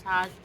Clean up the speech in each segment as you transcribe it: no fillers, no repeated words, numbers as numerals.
7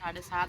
7:30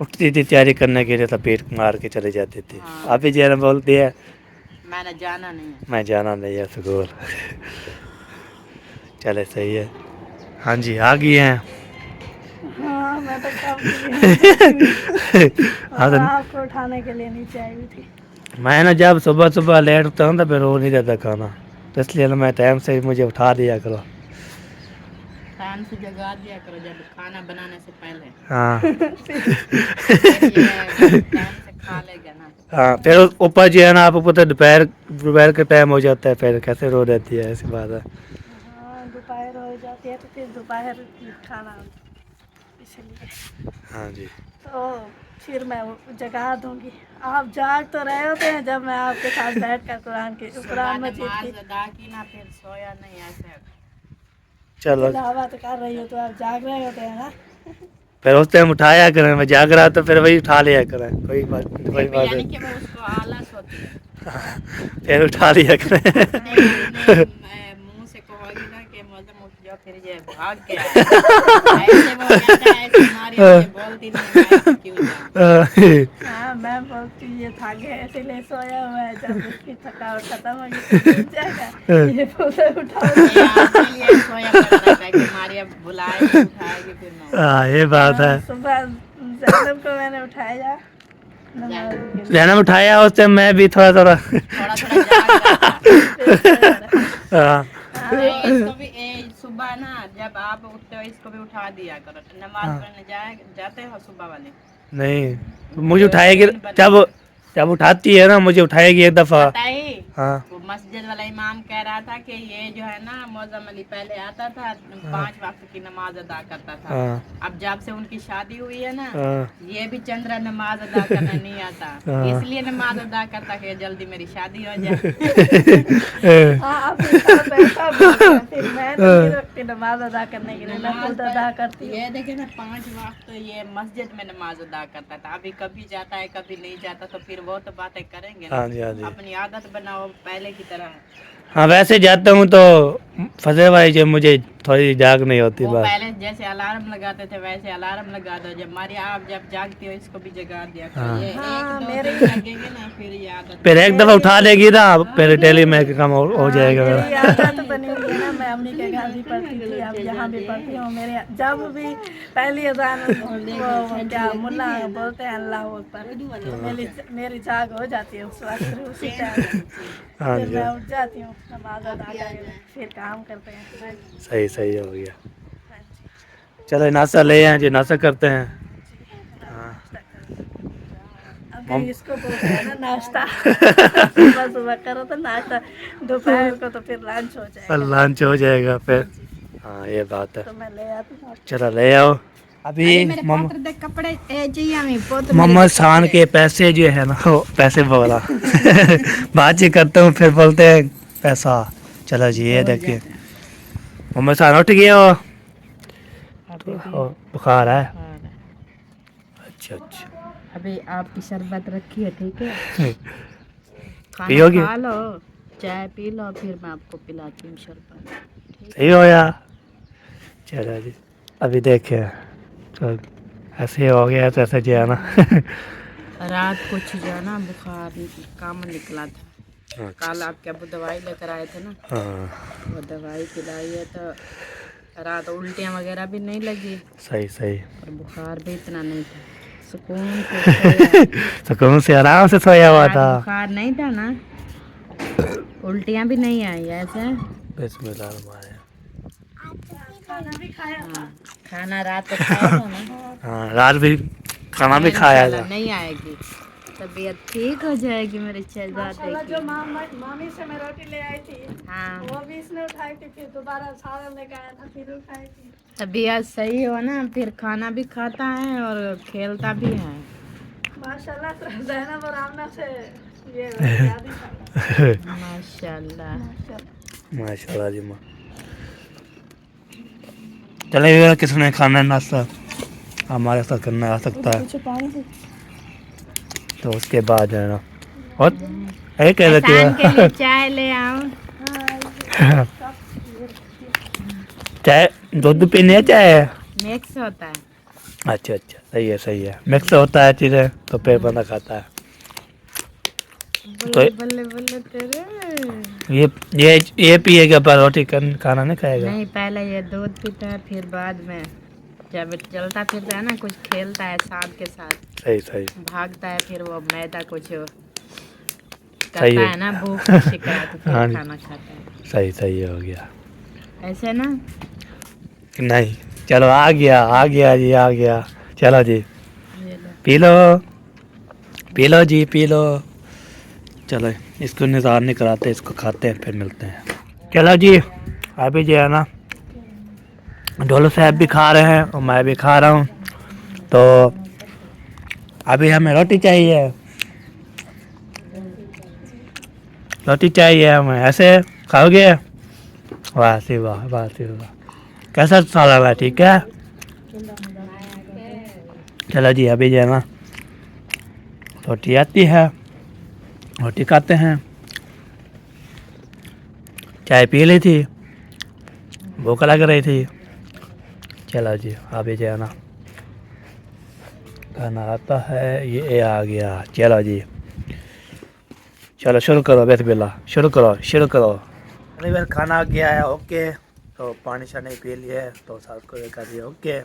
اٹھتی تھی تیاری کرنے کے لیے تو پیٹ مار کے چلے جاتی تھی. ہاں. ابھی جو ہے نا بولتی ہے میں نے جانا نہیں ہے. میں جانا نہیں ہے سکول. چلے صحیح ہے. ہاں جی آ گئی ہیں. ہاں میں تو کب کی ہاں تو آپ کو اٹھانے کے لیے نیچے آئی ہوئی تھی. میں نا جب صبح صبح لیٹ اٹھتا ہوں تو پھر وہ نہیں دیتا کھانا, تو اس لیے نا میں ٹائم سے مجھے اٹھا دیا کرو. ٹائم سے جگا دیا کرو جب کھانا بنانے سے پہلے. ہاں پھر یہ ٹائم سے کھا لے گا نا. ہاں پھر اوپر جو ہے نا آپ کو پتہ دوپہر کا ٹائم ہو جاتا ہے, پھر کیسے رو دیتی ہے, ایسی بات ہے. ہاں دوپہر ہو جاتی ہے تو پھر دوپہر کھانا اس لیے. ہاں جی تو پھر میں جگا دوں گی. آپ جاگ تو رہے ہوتے ہیں جب میں آپ کے ساتھ بیٹھ کر صبح قرآن مجید کی نماز ادا کی نا پھر سویا نہیں ایسے. چلو. تلاوت کر رہی ہو تو آپ جاگ رہے ہوتے ہیں نا. پھر اس ٹائم اٹھایا کریں, میں جاگ رہا تو پھر وہی اٹھا لیا کریں, کوئی بات پھر بھی یعنی کہ وہ اس کو آلس ہوتی ہے. پھر اٹھا لیا کریں. نہیں منہ سے کہو گی نا کہ موزم اٹھ جاؤ پھر یہ بھاگ کے آئے گا. ایسے وہ کہتا ہے ایسے ماریا مجھے بولتی نہیں میں ایسے کیوں جاؤں. ہاں میں بولتی ہوں یہ تھاگے اسی لیے سویا ہوا ہے, جب اس کی تھکاوٹ ختم ہوگی تو اٹھ جائے گا. یہ بولے اٹھاؤ یہ آج کے لیے سویا پڑا رہتا ہے کہ ماریا بلائے گی اٹھائے گی پھر میں اٹھوں. ہاں یہ بات ہے. صبح زینب کو میں نے اٹھایا نماز کے لیے. جانا اٹھایا اس ٹائم میں بھی تھوڑا تھوڑا تھوڑا جاگ رہا تھا. پھر سویا رہا. ہاں نہیں اس کو بھی صبح نا جب آپ اٹھتے ہو اس کو بھی اٹھا دیا کرو. نماز پڑھنے جاتے ہو صبح والے. نہیں مجھے جو اٹھائے گی روٹین بنا جب اٹھاتی ہے نا مجھے اٹھائے گی ایک دفعہ. پتہ ہی ہاں وہ مسجد والا امام کہہ رہا تھا کہ یہ جو ہے نا معظم علی پہلے آتا تھا 5 وقت کی نماز ادا کرتا تھا. ہاں اب جب سے ان کی شادی ہوئی ہے نا ہاں یہ بھی چندرا نماز ادا کرنا نہیں آتا. ہاں. اس لیے نماز ادا کرتا کہ جلدی میری شادی ہو جائے. ہاں پھر سب ایسا بولتے ہیں. پھر میں نہیں رکھتی نماز ادا کرنے کے لیے, میں خود ادا کرتی ہوں. یہ دیکھیں نا 5 وقت یہ مسجد میں نماز ادا کرتا تھا. ابھی کبھی جاتا ہے کبھی نہیں جاتا تو پھر وہ تو باتیں کریں گے نا. ہاں جی ہاں جی. اپنی عادت بناؤ پہلے کی طرح. ہاں ویسے جاتا ہوں تو فضل بھائی جو مجھے تھوڑی جاگ نہیں ہوتی وہ بس. پہلے جیسے الارم لگاتے تھے ویسے الارم لگا دو. جب ماری آپ جب جاگتی ہو اس کو بھی جگا دیا کرو. یہ ہاں 1-2 میری دن لگیں گے نا پھر یہ عادت پھر ایک دفعہ اٹھا لے گی نا پھر ڈیلی میں کام ہو جائے گا میرا. میری عادت بنی ہوئی ہے نا. میں امی کے گھر بھی پڑھتی تھی, اب یہاں بھی پڑھتی ہوں. میرے جب بھی پہلی اذان وہ کیا ملا بولتے ہیں اللہ اکبر, میری جاگ ہو جاتی ہے اس وقت اسی ٹائم. ہاں پھر جی میں اٹھ جاتی ہوں نماز ادا کر کے پھر کام کرتے ہیں. صحیح ہو گیا. چلو ناشتہ لے آئیں جی, ناشتہ کرتے ہیں. ہاں ابھی اس کو بولتے ہیں نا ناشتہ. صبح صبح کرو تو ناشتہ, دوپہر کو تو پھر لنچ ہو جائے گا. لنچ ہو جائے گا پھر. ہاں یہ بات ہے. تو میں لے آتی ہوں. چلو لے آؤ. ابھی میرے پوتر دے کپڑے چاہیے ہمیں پوتر محمد خان کے پیسے جو ہے نا وہ پیسے بولا بات چیت کرتا ہوں پھر بولتے ہیں پیسہ. چلو جی یہ دیکھیے محمد خان اٹھ گئے ہو, بخار ہے. اچھا اچھا. ابھی آپ کی شربت رکھی ہے ٹھیک ہے. کھانا پیو گے کھا لو چائے پی لو پھر میں آپ کو پلاتی ہوں شربت. صحیح ہو یا. چلو جی ابھی دیکھیں تو ایسے ہو گیا تو ایسے جو ہے نا. رات کچھ جو ہے نا بخار کام نکلا تھا. کل آپ کے ابو دوائی لے کر آئے تھے نا, ہاں وہ دوائی پلائی ہے تو رات الٹیاں وغیرہ بھی نہیں لگی صحیح. اور بخار بھی اتنا نہیں تھا. سکون سے سویا. سکون سے آرام سے سویا ہوا رات تھا. بخار نہیں تھا نا, الٹیاں بھی نہیں آئی ایسے. بسم اللہ الرحمن الرحیم. کھانا بھی کھایا تھا. کھانا رات کو کھایا تھا نا. ہاں رات بھی کھانا بھی کھایا انشاءاللہ تھا. نہیں آئے گی, طبیعت ٹھیک ہو جائے گی میرے شہزادے کی. جو مامی سے میں روٹی لے آئی تھی ہاں وہ بھی اس نے اٹھائی تھی. پھر دوبارہ سالن لے کے آیا تھا پھر اٹھائی تھی. طبیعت صحیح ہو نا پھر کھانا بھی کھاتا ہے اور کھیلتا بھی ہے. ماشاء اللہ زینب اور آمنہ سے یہ یاد ہی تھا. ماشاء اللہ. ماشاء اللہ جی. چلے کس نے کھانا ہے ناشتہ ہمارے ساتھ کرنا آ سکتا ہے تو اس کے بعد جو ہے نا اور کہہ دیتی احسان کے لیے ہے چائے لے آؤں. چائے دودھ پینے چائے نیکس ہوتا ہے. اچھا اچھا. صحیح ہے مکس ہوتا ہے چیزیں تو پھر بندہ کھاتا ہے. تو بلے بلے تیرے. یہ پیے گا پر روٹی کھانا نہیں کھائے گا. نہیں پہلے یہ دودھ پیتا ہے پھر بعد میں جب چلتا پھرتا ہے نا کچھ کھیلتا ہے ساتھ کے ساتھ صحیح بھاگتا ہے پھر وہ میدا کچھ صحیح کرتا ہے. ہے نا بھوک شکایت تو ہاں پھر جی. کھانا کھاتا ہے صحیح ہو گیا. ایسے نا. نہیں چلو آ گیا جی آ گیا. چلو جی یہ لو. پی لو جی پی لو. چلو اس کو نظار نہیں کراتے اس کو کھاتے ہیں پھر ملتے ہیں. چلو جی ابھی جو ہے نا ڈولو صاحب بھی کھا رہے ہیں اور میں بھی کھا رہا ہوں. تو ابھی ہمیں روٹی چاہیے ہمیں. ایسے کھاؤ گے؟ واہ سی واہ واہ سی واہ. کیسا سا لگ رہا ہے؟ ٹھیک ہے. چلو جی ابھی جو ہے نا روٹی آتی ہے روٹی کھاتے ہیں. چائے پی لی تھی بھوک لگ رہی تھی. چلو جی ابھی جو ہے نا کھانا آتا ہے. یہ آ گیا. چلو جی چلو شروع کرو. بسم اللہ شروع کرو. بار کھانا آ گیا ہے. اوکے تو پانی شانی پی لیے تو سب کو کر دیا. اوکے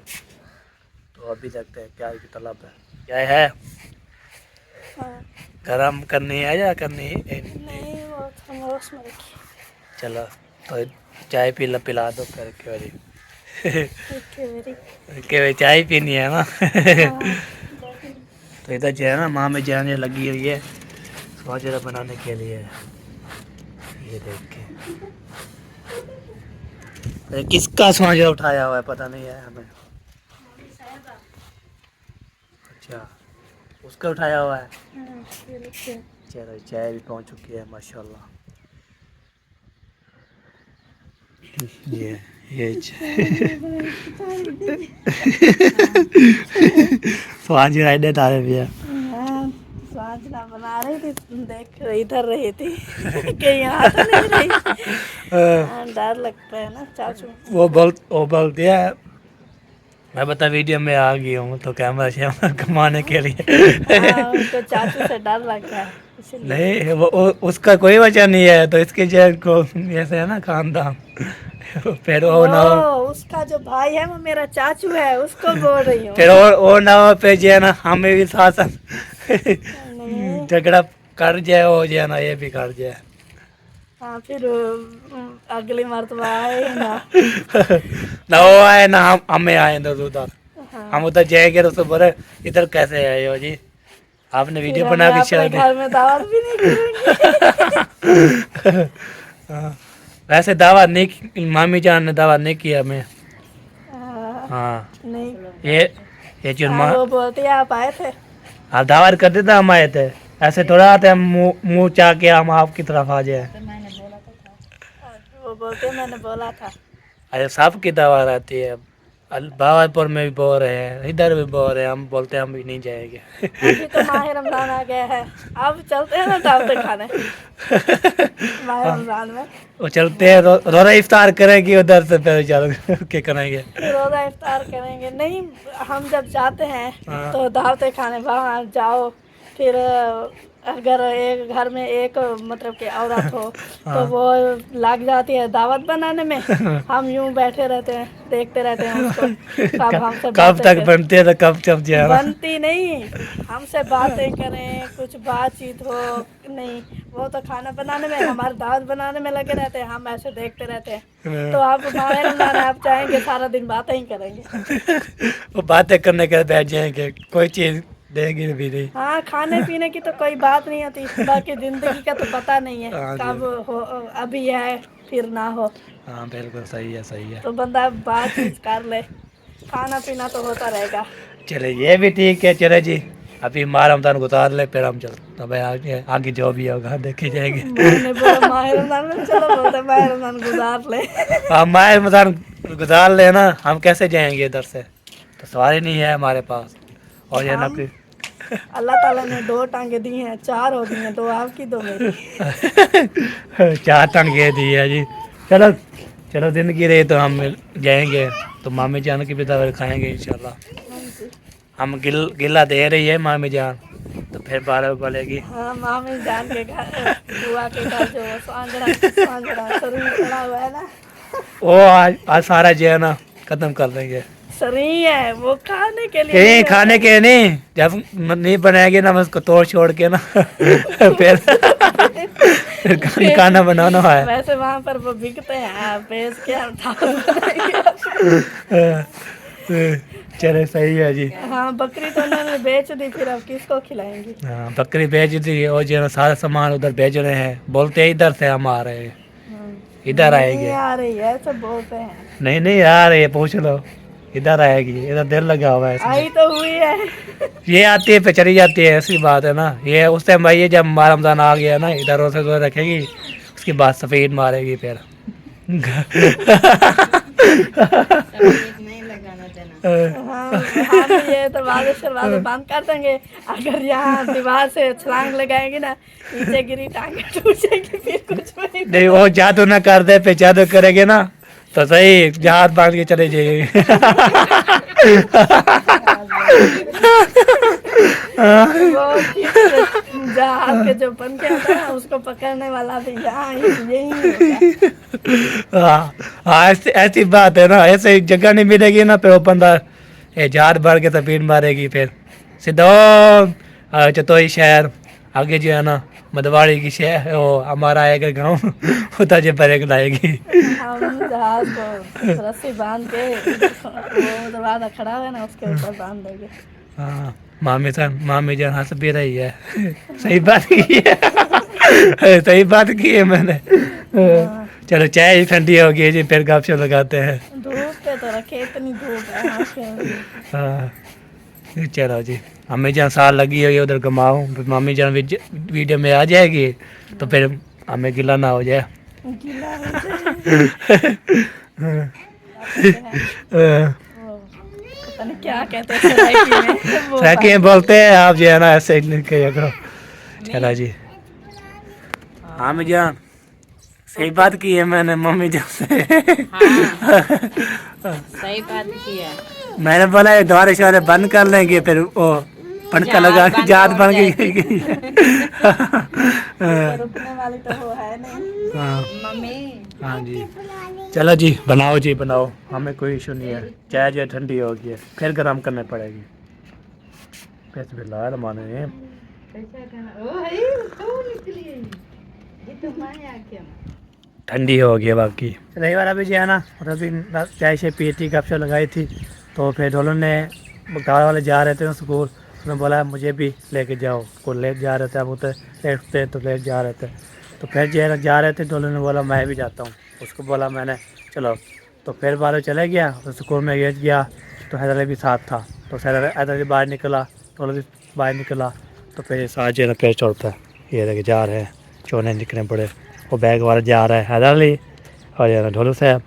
تو ابھی دیکھتے ہیں کیا کی طلب ہے. کیا ہے گرم کرنی ہے یا کرنی ہے؟ نہیں وہ خاموش میں رکھی. چلو تو چائے پلا دو پھر کہ چائے پینی ہے نا. تو ادھر جو ہے نا ماں میں جانے لگی ہوئی ہے سواجرہ بنانے کے لیے. یہ دیکھ کے کس کا سواجرہ اٹھایا ہوا ہے پتہ نہیں ہے ہمیں. اچھا اس کا اٹھایا ہوا ہے. چلو چائے بھی پہنچ چکی ہے ماشاء اللہ. یہ سواجرہ ایڈے تارے بھی ہے. سواجرہ بنا رہی تھی دیکھ ادھر رہی تھی کہ یہاں تو نہیں رہی. ڈر لگتا ہے نا چاچو. وہ بولتی ہے میں بتا ویڈیو میں آ گئی ہوں تو کیمرہ شیمرہ کمانے کے لیے. ان کو چاچو سے ڈر لگتا ہے اسی لیے. نہیں وہ اس کا کوئی وجہ نہیں ہے تو اس کے جو کو ایسے ہے نا خاندان پھر وہ نہ ہو. وہ اس کا جو بھائی ہے وہ میرا چاچو ہے اس کو بول رہی ہوں. پھر وہ نہ ہو پہ جو ہے نا ہمیں بھی ساتھ نہیں جھگڑا کر جائے ہو جائے نا یہ بھی کر جائے. ہاں پھر اگلی مرتبہ آئے ہی نا. نہ وہ آئے نہ ہمیں آئے ادھر. ہاں ہم ادھر جائیں گے تو بولے ادھر کیسے آئے ہو جی آپ نے پھر ویڈیو بنا ہمیں کے اپنے شیئر گھر میں دعوت بھی نہیں کریں گے. ویسے دعوت نہیں مامی جان نے دعوت نہیں کیا ہمیں. ہاں نہیں یہ جرما وہ بولتی ہے آپ آئے تھے. آپ دعوت کرتے تھے ہم آئے تھے. ایسے تھوڑا آتے ہم منہ چاہ کے ہم آپ کی طرف آ جائیں. وہ بولتے میں نے بولا تھا. اچھا سب کی دعوت رہتی ہے. بہاول پور میں بھی بول رہے ہیں ادھر بھی بول رہے ہیں. ہم بولتے ہیں ہم بھی نہیں جائیں گے. ابھی تو ماہ رمضان آ گیا ہے اب چلتے ہیں نا دعوتیں کھانے ماہ رمضان میں. وہ چلتے ہیں روزہ افطار کریں گے ادھر سے پھر چل کے کریں گے. روزہ افطار کریں گے. نہیں ہم جب جاتے ہیں ہاں تو دعوتیں کھانے وہاں جاؤ. پھر اگر ایک گھر میں ایک مطلب کہ عورت ہو تو ہاں وہ لگ جاتی ہے دعوت بنانے میں. ہم یوں بیٹھے رہتے ہیں دیکھتے رہتے ہیں اس کو کب ہم سے کب باتیں تک کر. بنتے ہیں تو کب چپ جائے نا. بنتی نہیں ہم سے باتیں کریں کچھ بات چیت ہو. نہیں وہ تو کھانا بنانے میں ہمارے دعوت بنانے میں لگے رہتے ہیں. ہم ایسے دیکھتے رہتے ہیں. تو آپ ماہ رمضان آپ چاہیں گے سارا دن باتیں ہی کریں گے. وہ باتیں کرنے کے بیٹھ جائیں گے کوئی چیز دیں گے بھی نہیں. ہاں کھانے پینے کی تو کوئی بات نہیں ہوتی. باقی زندگی کا تو پتہ نہیں ہے ہاں جی کب ہو ابھی ہے پھر نہ ہو. ہاں بالکل صحیح ہے صحیح ہے. تو بندہ بات چیت کر لے. کھانا پینا تو ہوتا رہے گا. چلے یہ بھی ٹھیک ہے. چلے جی ابھی ماہ رمضان گزار لے پھر ہم چلتے بھائی آگے جو بھی ہوگا دیکھے جائیں گے. میں نے بولا ماہ رمضان میں چلو بولتے ماہ رمضان گزار لے. ہم ماہ رمضان گزار لے نا. ہم کیسے جائیں گے ادھر سے تو سواری نہیں ہے ہمارے پاس. اور یہ نا ہم پھر اللہ تعالیٰ نے 2 ٹانگیں دی ہیں 4 ہو گئی ہیں 2 آپ کی 2 میری. 4 ٹانگیں دی ہے جی. چلو چلو زندگی رہی تو ہم جائیں گے تو مامی جان کی بھی دعوت کھائیں گے انشاءاللہ. ہاں جی ہم گلا دے رہی ہے مامی جان تو پھر بارہ بولے گی ہاں مامی جان کے گھر بوا کے گھر جو سوانجڑا سری پڑا ہوا ہے نا وہ آج سارا جو ہے نا ختم کر دیں گے. سری ہے وہ کھانے کے لیے نہیں نہیں کھانے ہوتا. کے نہیں جب نہیں بنائے گی نا اس کو توڑ چھوڑ کے نا پھر کھانا بنانا ہے. ویسے وہاں پر وہ بکتے ہیں بیچ کے ہم چلے صحیح ہے جی. ہاں بکری تو انہوں نے بیچ دی پھر اب کس کو کھلائیں گے. ہاں بکری بھیج دی اور جو ہے نا سارا سامان ادھر بھیج رہے ہیں بولتے ہیں ادھر سے ہم آ رہے ہیں ادھر آئے گی. نہیں آ رہی ہے ایسے بولتے ہیں. نہیں آ رہی ہے پوچھ لو ادھر آئے گی ادھر دل لگا ہوا ہے اس میں. آئی تو ہوئی ہے. یہ آتی ہے پہ چلی جاتی ہے ایسی بات ہے نا. یہ اس ٹائم بھائی جب ماہ رمضان آ گیا نا ادھر سے ادھر رکھے گی اس کے بعد سفید مارے گی پھر. نہیں لگانا دینا. ہم یہ دروازے بند کر دیں گے. اگر یہاں دیوار سے چھلانگ لگائیں گے نا نیچے گری ٹانگیں ٹوٹ جائیں گی پھر کچھ نہیں وہ جادو نہ کر دے پہ جادو کرے گے نا تو صحیح جہاز باندھ کے چلے جائیے. جہاز کے جو بن کے آتا ہے اس کو پکڑنے والا بھی یہاں یہی ہوگا. ہاں ایسی بات ہے نا. ایسے جگہ نہیں ملے گی نا پھر وہ بندہ جہاز بھر کے تبیر مارے گی پھر سیدھا چتوئی شہر آگے جو ہے نا مدواڑی کی شہر وہ ہمارا آئے گا گاؤں ہوتا جو بریک لائے گی. ہم جہاز کو رسی باندھ کے وہ دروازہ کھڑا ہوا ہے نا اس کے اوپر باندھ دیں گے. ہاں مامی جان ہنس بھی رہی ہے. صحیح بات کی ہے صحیح بات کی ہے میں نے. چلو چائے ٹھنڈی ہو گئی جی پھر گپ شپ لگاتے ہیں. دھوپ پہ تو رکھے اتنی دھوپ ہے. ہاں چلو جی امی جان سال لگی ہوئی ادھر گھماؤ مامی جان ویڈیو میں آ جائے گی تو پھر ہمیں گلا نہ ہو جائے. کیا کہتے ہیں سرائکی میں بولتے ہیں آپ جو ہے نا ایسے کہا کرو. چلا جی مامی جان صحیح بات کی ہے میں نے ممی جان سے. صحیح بات کی ہے. میں نے بولا یہ دوارے شوارے بند کر لیں گے پھر وہ پنکھا لگا کے جات بن گئی. رکنے والی تو وہ ہے نہیں. ممی ہاں جی چلو جی بناؤ جی بناؤ ہمیں کوئی ایشو نہیں ہے. چائے جو ٹھنڈی ہوگی پھر گرم کرنے پڑے گی. بسم اللہ الرحمن الرحیم. ٹھنڈی ہو گئی باقی رہی والا بھی جو ہے نا چائے سے پی تھی گپ شپ لگائی تھی تو پھر دونوں نے گھر والے جا رہے تھے اسکول. انہوں نے بولا مجھے بھی لے کے جاؤ کو لے جا رہے تھے اب ادھر لیٹ تھے تو لے جا رہے تھے تو پھر جو ہے نا جا رہے تھے تو انہوں نے بولا میں بھی جاتا ہوں. اس کو بولا میں نے چلو تو پھر بارہ چلے گیا اسکول میں گیا تو حیدر بھی ساتھ تھا تو حیدر بھی باہر نکلا تو بھی باہر نکلا تو پھر ساتھ جو ہے نا پھر چڑھتا ہے. یہ لے کے جا رہے ہیں چونے نکلنے پڑے وہ بیگ والا جا رہا ہے حیدر علی اور جو ہے نا ڈھولو صاحب.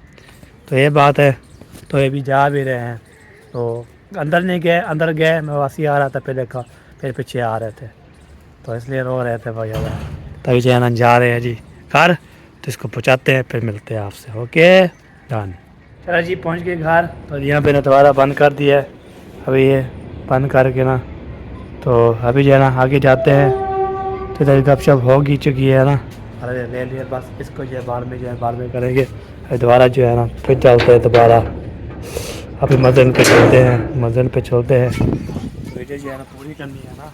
تو یہ بات ہے تو یہ بھی جا بھی رہے ہیں تو اندر نہیں گئے. اندر گئے میں واسی آ رہا تھا پھر دیکھا پھر پیچھے آ رہے تھے تو اس لیے رو رہے تھے بھائی تبھی جو ہے نا جا رہے ہیں جی گھر تو اس کو پہنچاتے ہیں پھر ملتے ہیں آپ سے. Okay done. چلو جی پہنچ گئے گھر تو یہاں پہ نا دوبارہ بند کر دیا ہے. ابھی یہ بند کر کے نا تو ابھی جو ہے نا آگے جاتے ہیں تو ادھر گپ شپ ہو گی چکی ہے نا لے لیے بس اس کو جو ہے بعد میں کریں گے. دوبارہ جو ہے نا پھر چلتے ہیں دوبارہ ابھی مسجد پہ چلتے ہیں ویڈیو جو ہے نا پوری کرنی ہے نا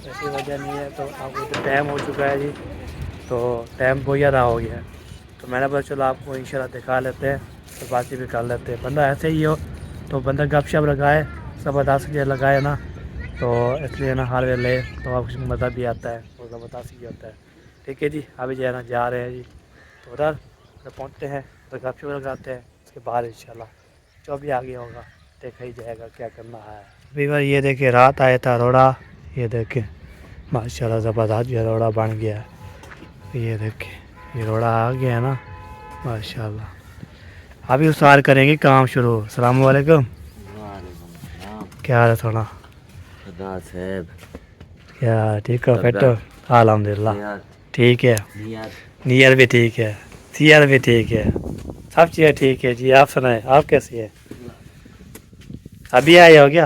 ایسی وجہ نہیں ہے. تو اب ٹائم ہو چکا ہے جی تو ٹائم بہت زیادہ ہو گیا ہے تو میں نے بولا چلو آپ کو انشاءاللہ دکھا لیتے ہیں تو باتیں بھی کر لیتے ہیں. بندہ ایسے ہی ہو تو بندہ گپ شپ لگائے زبردست جو لگائے نا تو اس لیے نا ہر ویلے تو آپ کو مزہ بھی آتا ہے اور زبردست بھی ہوتا ہے. ٹھیک ہے جی ابھی جو ہے نا جا رہے ہیں جی تو ادھر پہنچتے ہیں تو گپ شپ لگاتے ہیں اس کے بعد انشاءاللہ جو بھی آگے ہوگا دیکھا ہی جائے گا کیا کرنا ہے. ابھی بار یہ دیکھیں رات آیا تھا روڑا یہ دیکھیں ماشاءاللہ زبردست جو روڑا بن گیا ہے. یہ دیکھیں یہ روڑا آ گیا ہے نا ماشاءاللہ. ابھی اسار کریں گے کام شروع. السلام علیکم. کیا حال ہے تھوڑا صاحب کیا ٹھیک ہو فٹ ہو؟ الحمدللہ ٹھیک ہے. نیت بھی ٹھیک ہے سیات بھی ٹھیک ہے سب چیزیں ٹھیک ہے جی. آپ سنائیں آپ کیسی ہے؟ ابھی آئے ہو کیا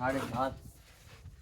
7:30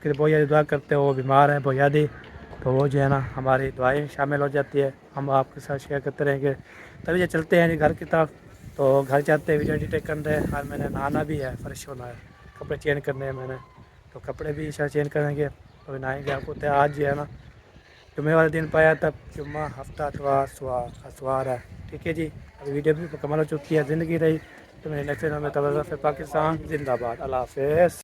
اس کے لیے بہت زیادہ دعا کرتے ہیں. وہ بیمار ہے بہت زیادہ, تو وہ جو ہے نا ہماری دعائیں شامل ہو جاتی ہے. ہم آپ کے ساتھ شیئر کرتے رہیں گے. تبھی یہ چلتے ہیں گھر کی طرف. تو گھر جاتے ہیں ویڈیو ایڈیٹ کرنے. اور میں نے نہانا بھی ہے, فریش ہونا ہے, کپڑے چینج کرنے ہیں میں نے, تو کپڑے بھی شاید چینج کریں گے تو نہائیں گے. آپ کو آج جو ہے نا جمعے والے دن پایا تب جمعہ ہفتہ اتوار ہے. ٹھیک ہے جی, ابھی ویڈیو بھی مکمل ہو چکی ہے. زندگی رہی تو میرے نیکسٹ میں پاکستان زندہ باد. اللہ حافظ.